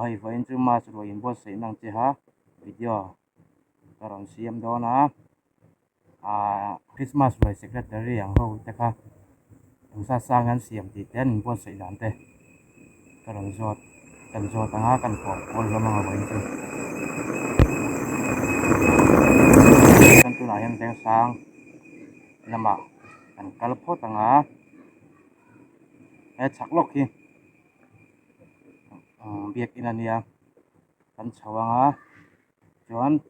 hay vậy chứ mà rồi in bớt sẽ năng chế ha video karon siam đó na Christmas rồi secretary ang ho te kha ang sa sangan siam ti ten bớt sẽ dan te karon zot kan zot anga kan ko all lo mga vậy chứ kan tu na yan teng sang lama kan kalpho tanga chak lok hi biak inania kan chawanga chuan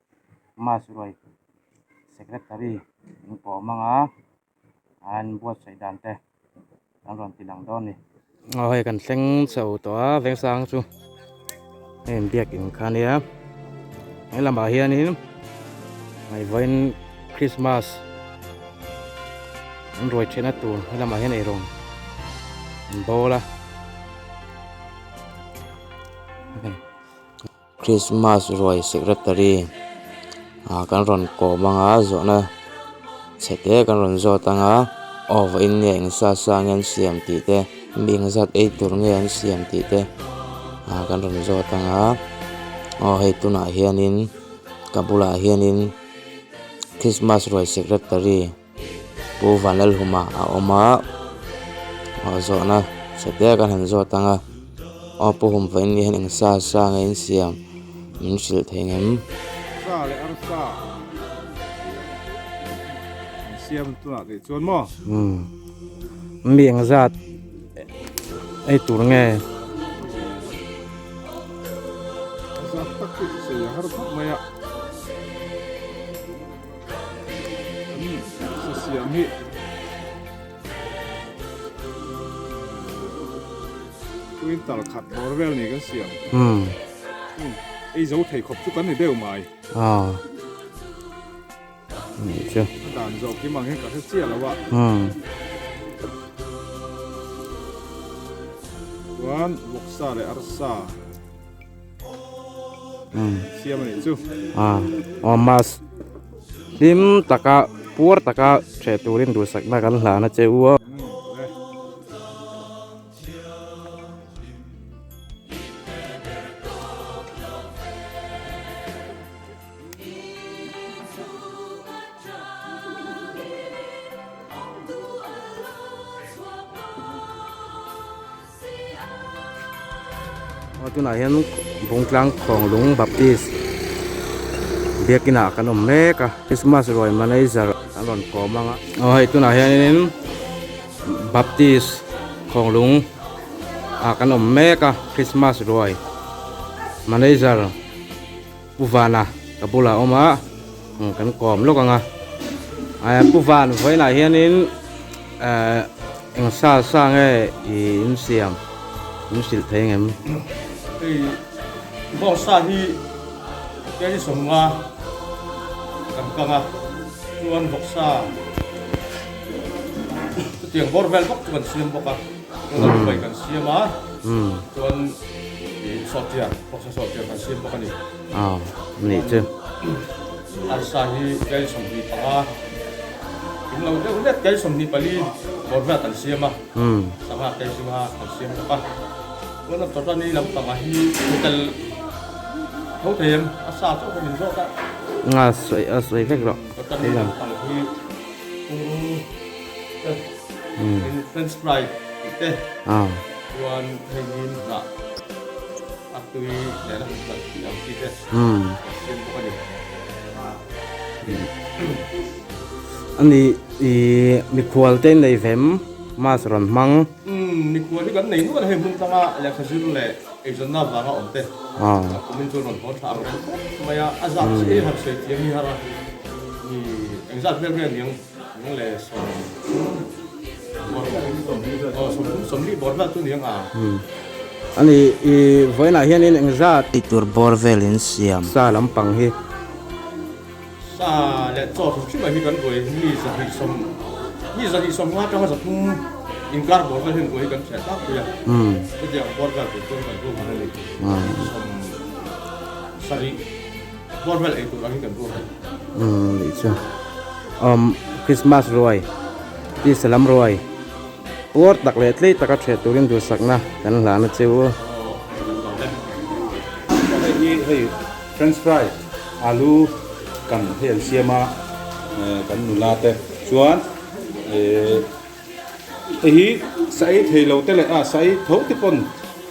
mas roi secretary in po manga an buat sai dan te an ron tinang don ni hoi kan seng chau to veng sang chu em biak in khania ai lama hian in ngày voin Christmas an roi chena tu ai lama hian ei rong bola Christmas rồi secretary kan ron ko manga zo na chete kan ron zo tanga of in nge sa ngen siam ti te ming zat ei tur ngen siam ti te kan ron zo tanga hei tuna hianin kabula hianin Christmas rồi secretary pu vanel huma oma zo na chete kan han zo tanga pu hum vain ni hen sa ngen siam min sil thengem sa le ar sa siam tu na ke chon mo miệng giạt ai tur nghe sa tak se ya har phak maya sa siam hi kuin tal khat borvel ni kan siam ei zo thei khop chu kan ni deu mai chưa dan zo ki mang he ka se chia la wa wan boksa le ar sa siam ni chu mas lim taka pur taka che turin du sak na kan hla na che u tu na hian bung tlang khong lung baptist biakina kanom meka Christmas roi manager alon ko manga hei tu na hian baptist khong lung kanom meka Christmas roi manager puvana kabula oma kan kom lokanga puvan voi na hian in eng sa nge in siam in sil thengem bo sa hi cái sum nga kam kanga tuan bok sa tiang borvel bok tuan siam boka tuan bai kan siam tuan sotia bok sa sotia kan siam boka ni ni chứ ar sa hi cái sum hi pa in lo de ulet cái sum ni pali borvel kan siam sama cái sum ha kan siam boka nó cho ra đi làm tầm hi hotel thấu thiêm xa chỗ mình rõ ta nga sợi vết rồi đây là tầm hi French fry tê quan hay nhìn là tui để là một làm gì tê trên cái anh đi mi khual tên này vém mas ron mang mi khual đi cái này nó là hình dung ta là cái gì là cái dân nào vào ông tê mình cho nó có thằng mà ya azam sẽ học sẽ tiếng như hả thì anh rất là những là sống đi bỏ ra tôi những anh đi với lại hiện nay anh ra itur borvel in siam xa lắm bằng hi sa là cho sống chứ mà hi gần rồi như giờ thì sống hoa trong giờ thung in car bỏ ra hiện rồi gần sẽ tắt rồi cái giờ bỏ ra thì tôi phải mua hàng này sari bỏ ra lại tôi đang cần mua được chưa Christmas rồi đi salam rồi uất đặc lệ lấy tất cả chuyện tôi liên tục sắc na cái là nó chịu hi hei french fry alu kan hel siama kan nula te chuan hi sai thei lo te le sai tho ti pon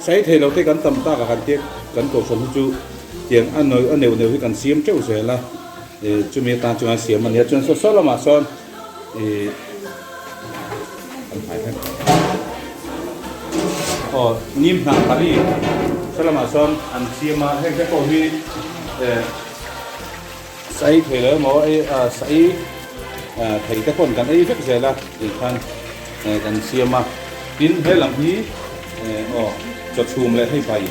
sai thei lo te kan tam ta ka kan te kan ko som chu tiang an neu hi kan siam treu se la chu mi ta chu siam an ya chuan so la ma son nim na pari salama son an siama he ko hi sai thele mo sai thei ta kon kan ai vek zela khan kan siama tin he lam hi cho chum le hei bai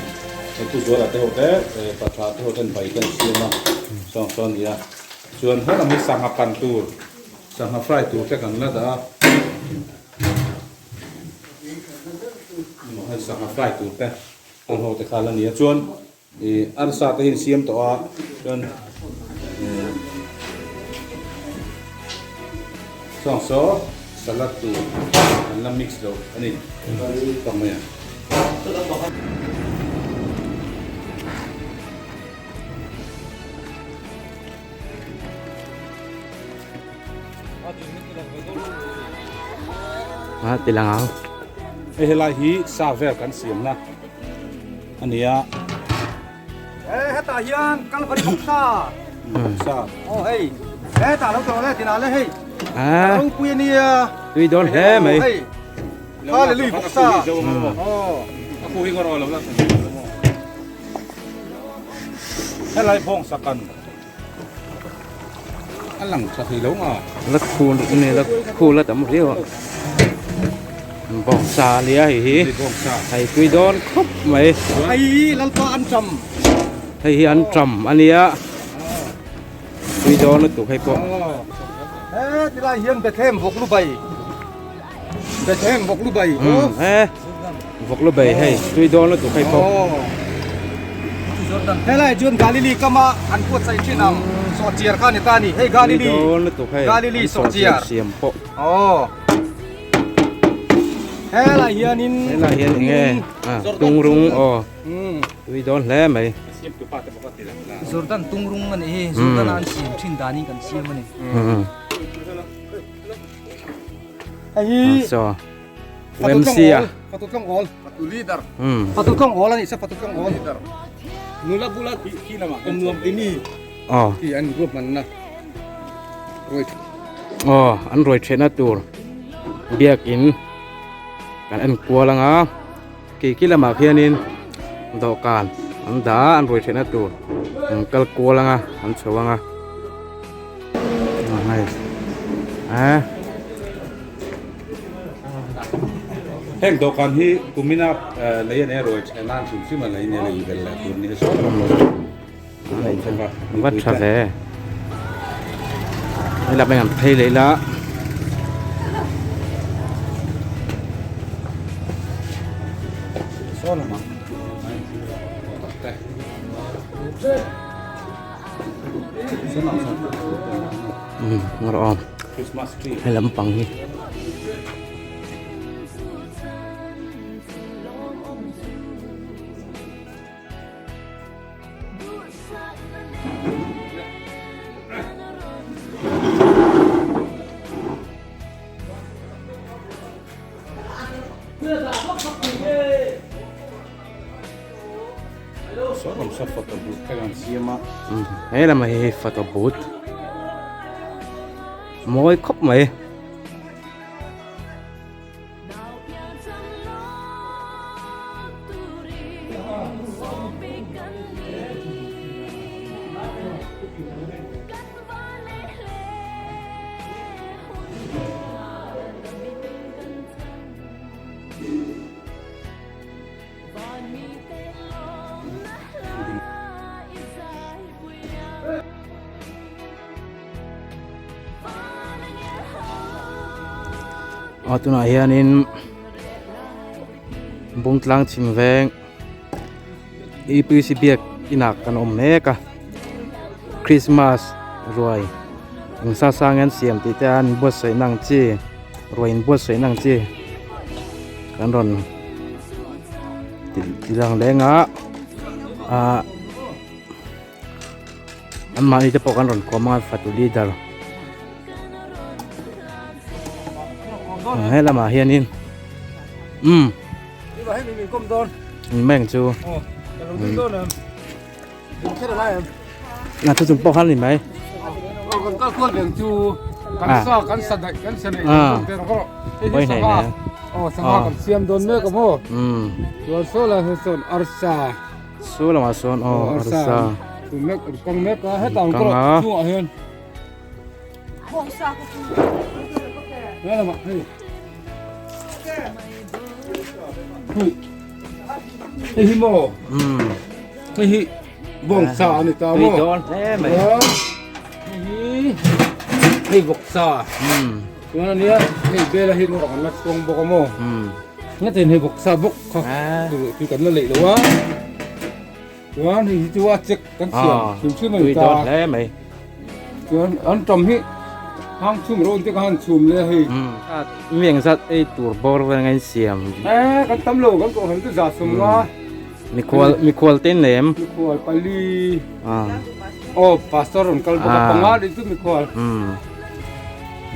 tu zo la te ho te pa tha te ho ten bai kan siama son ya chuan he lam hi sang pan tur sang fry tur te kan la da hay sang fry tur te kon ho te khala ni chuan ar sa te hin siam to a chuan so salad tu la mix lo ani tamaya tilang helai hi sa ver kan siam na ania heta hian kal bari boksa sa hey heta lo to le tinale hey à ông quy ni tuy đón thế mày ha le li boksa aku hi ngoro lo la helai phong sakan alang sa hilaw nga lắc khu này lắc khu là tấm riêu bỏng xà lia hỉ phong sa thầy tuy đón khóc mày ai lan to ăn trầm thầy ăn trầm anh ấy tuy đón nó tụ hay có thì là hiền để thêm vọc lu bay để thêm vọc lu bay vọc lô bể hay tuy đón nó tụ hay có thế này chuyên Galili kama ăn cuột say trên nào sọ chiar khan này ta nè hey Galili nó tụ hay Galili sọ chiar xiêm po thế là hiền in thế là hiện nghe tung rung tuy đón lẽ mày Jordan tungrung man eh Jordan an sim thin dani kan sim man ai so MC à patut kang all patut leader ừ patut kang all ani sa patut kang all leader nula bulat ki nama nuam tini ki an group man na rồi anh rồi trên tour biak in kan an kwa lang a ki la ma khianin do kan an da an rồi trên tour kal kwa lang a an chawang a hay heng do kan hi kumina lấy ne rồi nan chu mà lấy ne lấy vel la tur ni so vắt ra về đây là mình thấy lấy lá so la ma ngor Christmas tree hay lắm bằng đi so ram sa photo bu kan siama hay là mày photo booth môi khóc mày tu na hianin bung tlang chim veng ipc biak inak kan om meka Christmas roi ung sa sangen siam ti tan bot sei nang chi roin bot sei nang chi kan ron ti lang lenga an mani te pawh kan rawn khawm anga fatuli dar he lamah hianin đi vào hết mình công tôn meng chu công tôn là dùng chết lại em na chu chung pawh khan ni mai còn các con đường chu cắn so cắn sạch đấy cắn sạch này tiền có oi nei ne sang còn xiêm đồn nữa có mô rồi số là số arsa su lama sawn arsa tu mek kong mek hết tàu có chu hơn đó là mà hi mô hi bông xà này tao mô he mai hi bông xà cái này hi bê là hi nó còn mất công bông mô nhất thì hi bông xà bốc không thì cần nó lệ đúng không đó thì chú check cái xiềng chứ mình ta he mai chú ăn trầm hi hang chum rồi thì hang chum le hi miếng sắt ei tur bor wa ngai siam cái tấm lô cái cổ hình cái giả sum nga mi khwal ten nem mi khwal pali à pastor on kal ba panga di tu mi khwal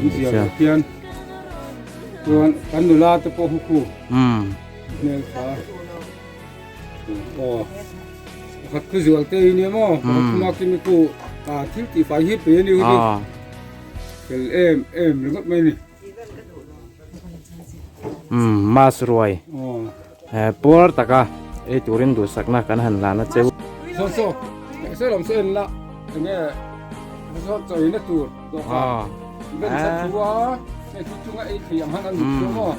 ni sia pian tuan kan nula te po hu ne sa khát cứ rượu tây ni mo mà cái mi ku thiếu thì phải hiếp về ni cái em nó mấy này mas ruai por taka e turin du sakna kan han lana cheu so làm sao là nghe so chơi nó tur bên sát chúa cái chúa ấy thì làm hắn ăn được không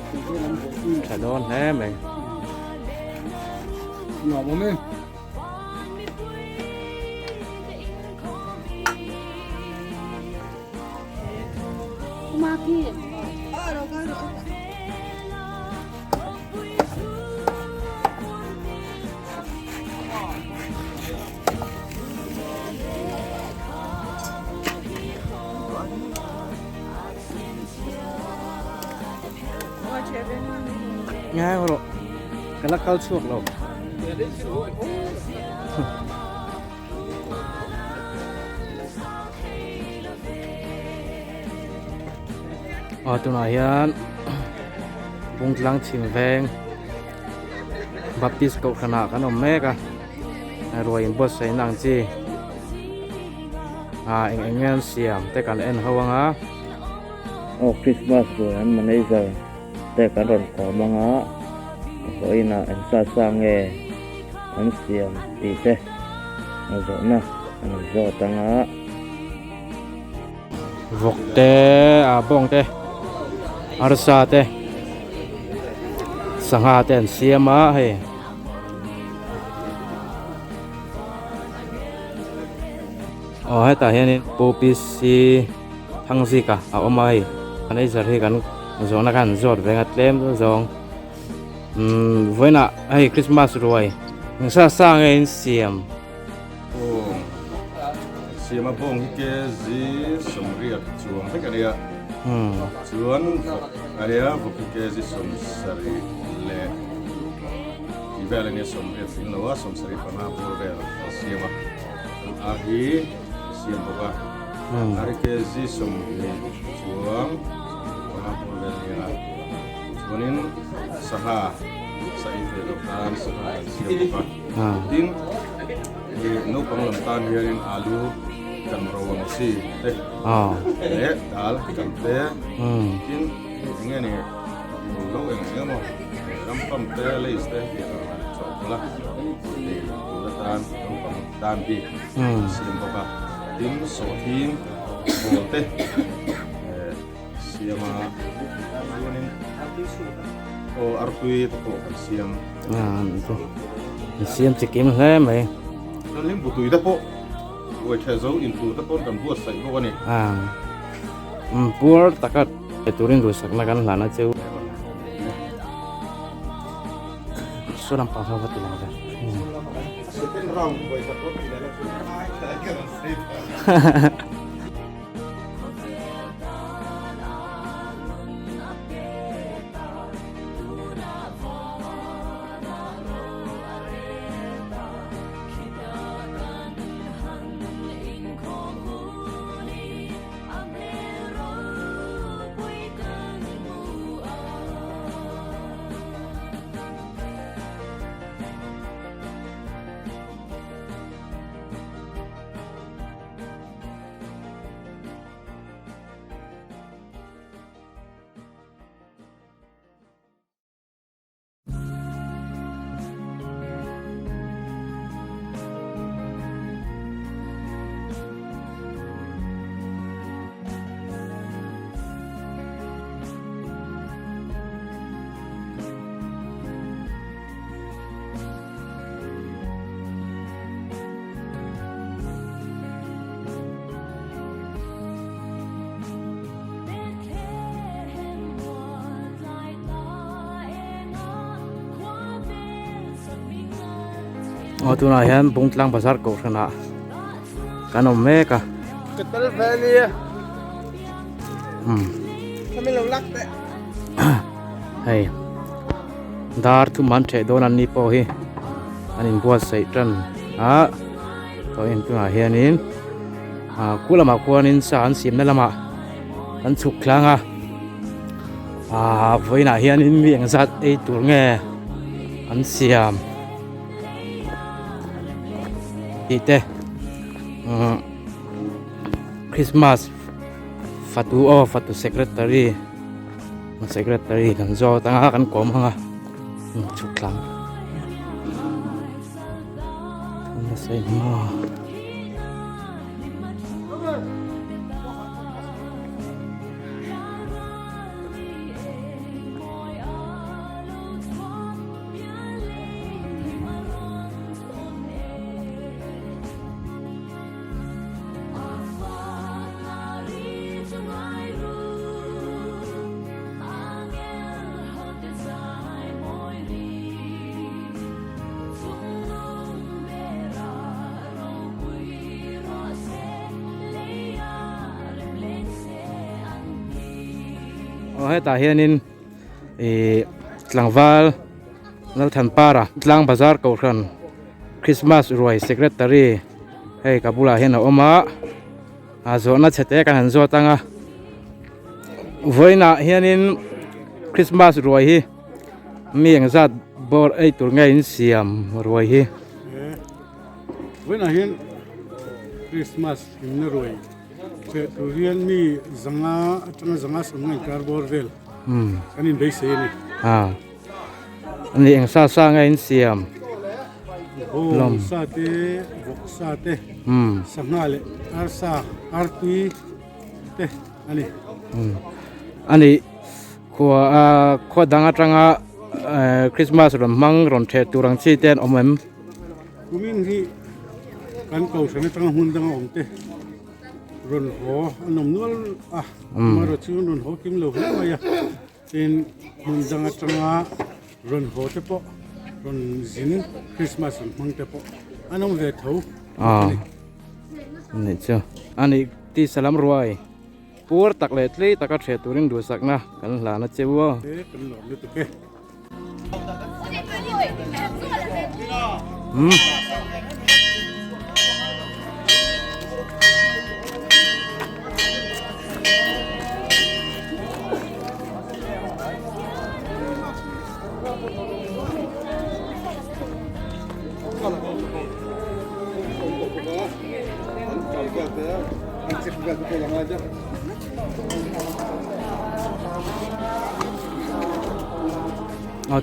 cha don he mai nhỏ bố mình Maki. ngay rồi cái lá cao chuột rồi tụi này hiền bung lang chim veng baptist cậu khana kan om meka rồi in boss sai nang chi anh em siam te kan en hawanga Christmas rồi anh mình bây giờ te kan ron ko manga rồi na anh sa sang nghe anh siam ti te rồi na anh zo tanga vok te bong te arsa te sangha ten siama he he ta hian popis si thangzi ka omai anei zar he kan zona kan zor venga tlem zong voina hey Christmas ruai sa sang in siam siam bông cái gì sum riat chuang thế cái này chuan cái vụ cái gì sum sari le di vela ni sum riat fin lo sum sari pana bor vela siam ahi siam boga hari cái gì sum chuang pana bor vela ni la chuanin saha sai velo tan saha siam boga din no pang lam tan hianin alu kan rawang si te dal kan te tin nge ni lo eng mo ram pam te le ste chokola la tan ram pam tan bi sim ba tin so tin bo te siama hianin artui to siam siam chikim he mai nó lim bụi tùy đó po, rồi theo dấu in tùy đó po cần buat sậy po này. Pur takat turin du sakna kan lana cheu suram pa sa pati lang Second round boy sa po pinala. tuna hian bungtlang bazar ko thana kanom meka Ketel Valley. Kami lo lak te. hei dar tu man the don an ni po hi anin buat sei tran to in tuna hian in kulama kuanin sa an sim na lama an chuk thlanga voina hian in mi engzat ei tur nge an siam ite Christmas fatu secretary kan zo tanga kan kom hanga chuk tlang na sai mo heta hianin tlangwal nal than para tlang bazar ko khan Christmas roi secretary hei kabula hian a oma zona chete kan han zo tanga voina hianin Christmas roi hi mi engzat bor ei tur ngai in siam roi hi voina hian Christmas in roi tu rian mi zanga atanga zanga samngai karbor vel kanin bei se ni ani engsa sa ngai in siam lom sa te vok sa te sangale arsa artui te ani kho danga tanga Christmas ron mang ron the turang chi ten omem kumin hi kan kau sane tanga hun danga omte ron ho anom nual maro chu ron ho kim lo hlama ya tin hun danga tanga ron ho te po ron zin Christmas mang te po anom ve tho ni chu ani ti salam ruai pur tak le tlei taka the turing du sakna kan la na chewa te kan lo lu te ke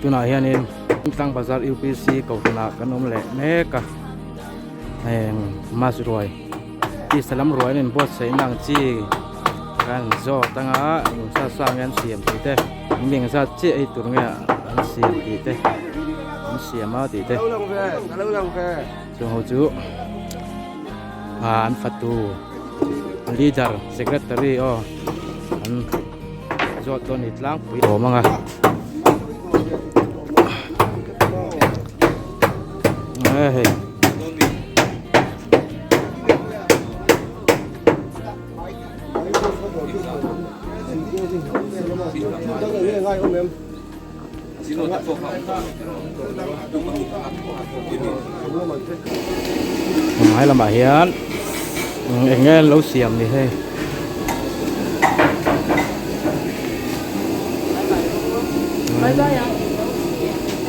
tuna hianin tlang bazar UPC ko tuna kanom le meka mas roi ti salam roi nen bot sei nang chi kan zo tanga sa ngan siam ti te ming sa chi ai tur nga an siam ti te an siam ma ti te so ho chu an fatu leader secretary an zo to ni tlang pui manga hey hay là bà hiền nghe lâu xiêm thì hay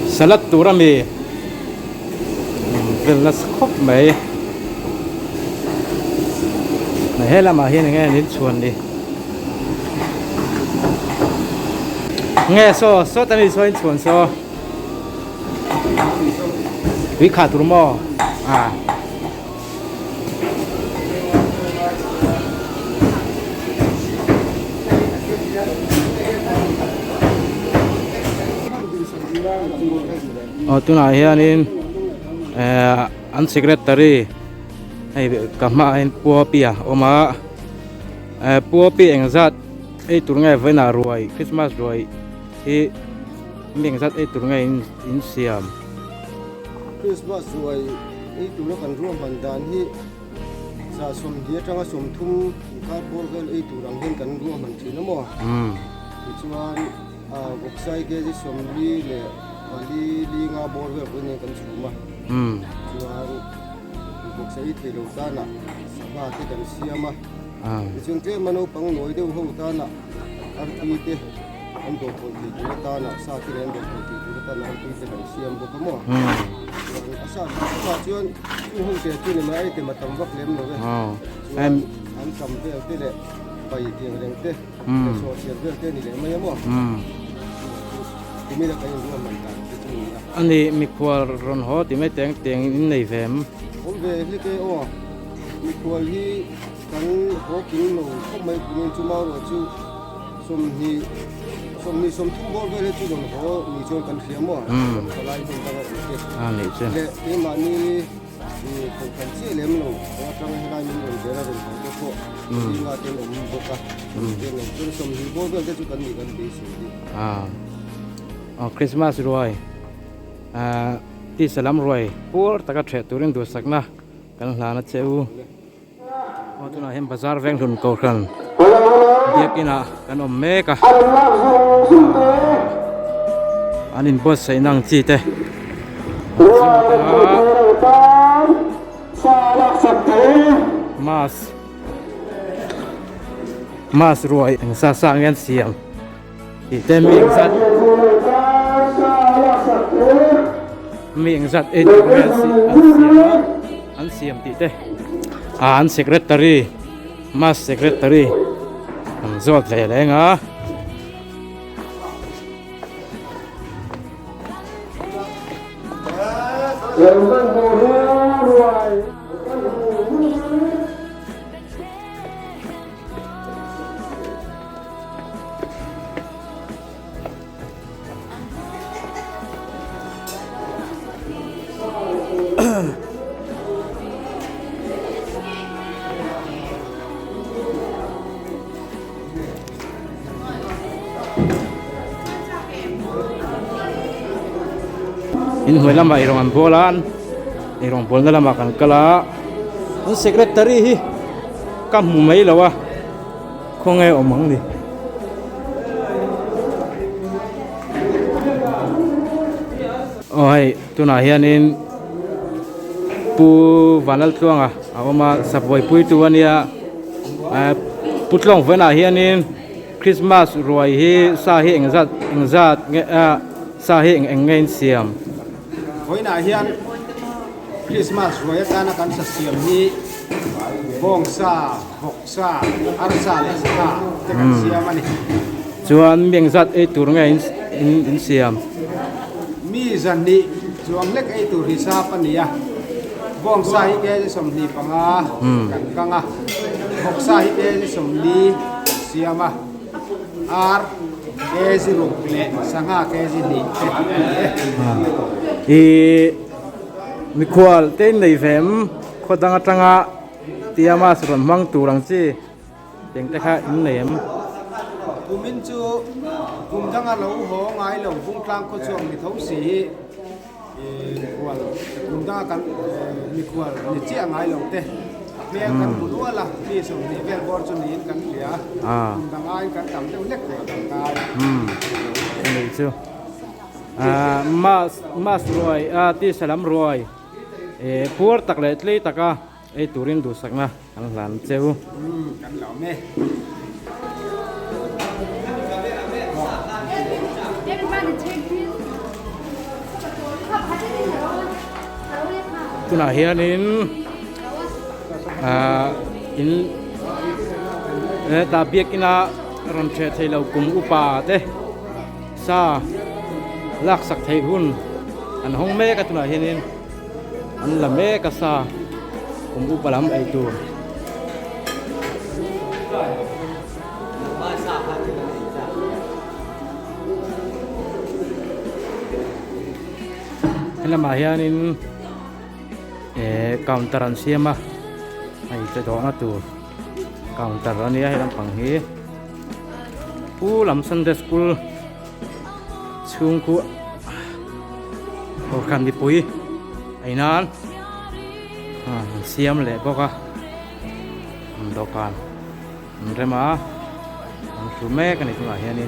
salad turami về là khóc mấy này hay là mà hiền nghe đến chuồn đi nghe so tao đi so chuồn so vì khát tụi mò tu nào hiền an secretary hay kama en puapia oma puapi engzat ei turngai vena ruai Christmas ruai e mengzat ei turngai in siam Christmas rồi ấy tụi nó cần ruộng bàn đàn hi sa som dia tanga som thum ka bor gal ấy tụi rằng hen cần ruộng bàn chỉ nó mò chuan gok sai ke ji som li le li nga bor gal ko ne kan chu ma chuan gok sai the lo ta na sa te kan siama chung te mano pang noi deu ho ta na ar pi te am do ko ti tu ta na sa ti ren do ko ti tu ta na ar pi te kan siam bo ko mo asa sa chuan chu ho te tu ne mai te matam vak lem no ve em an sam te te le pai tiang reng te so siam ve te ni le mai mo ti mi da kai ru man ta te tu ya anh đi mi khua ron ho thì mấy tiếng tiếng in này về om ve hi ke o mi ko hi kan ho kin no ko mai kun chu ma ro chu som ni som thu bor ve le chu don ho ni chon kan khiam mo salai din ta ke anh này chứ le e ma ni ko kan che lem no ho tang hi lai min ron de ra ron ho ko ni nga te no mo ka te no chu som hi bor ve chu kan ni kan bi su di Christmas rồi ti salam rồi pur taka thre turin du sakna kan hlana cheu tuna hem bazar veng lun ko khan biakina kan om meka anin boss sai nang chi te mas rồi ang sa sa ngen siam ti te mi sat miệng giật ít anh xiêm tí thế anh secretary mas secretary anh giọt về đấy ngã in hoi lama irong an bolan irong bol na lama kan kala an secretary hi kam mu mai lawa khong ai omang ni oi tuna hianin pu vanal tluanga awama sapoi pui tuania putlong vena hianin Christmas roi hi sa hi engzat nge sa hi engen siam hoi na hian Christmas rồi ta na kan sa siam ni bong sa bok sa ar sa le sa te kan siam ani chuan mieng zat e tur nge in siam mi zan ni chuang lek ei tur hi sa pania bong sa hi ke som ni panga kan kanga bok sa hi ke som ni siama ar ke si ruk le sanga ke si ni mi khwal te nei vem khodanga tanga tiama sron mang turang chi teng te kha in nem kumin chu kum danga lo ho ngai lo bung tlang ko chuang mi thau si khwal kum danga kan mi khwal ni chi ngai lo te me kan budua la mi so ni vel bor chu ni kan lia kum danga ai kan tam te lek te kan kai nei chu mas roi ti salam roi pur tak le tlei taka e turin du sakna an hlan cheu kan lo me tuna hianin in ta biakina ron the thelo kum upa te sa lak sak thei hun an hong me ka tuna hianin an la me ka sa kum upa lam ai tu helama hianin counter an siama ai te do na tu counter ania helam pang hi pu lam Sunday school chung ku or kan di pui ai nan siam le boka dokan rema sume kan itu lah ya ni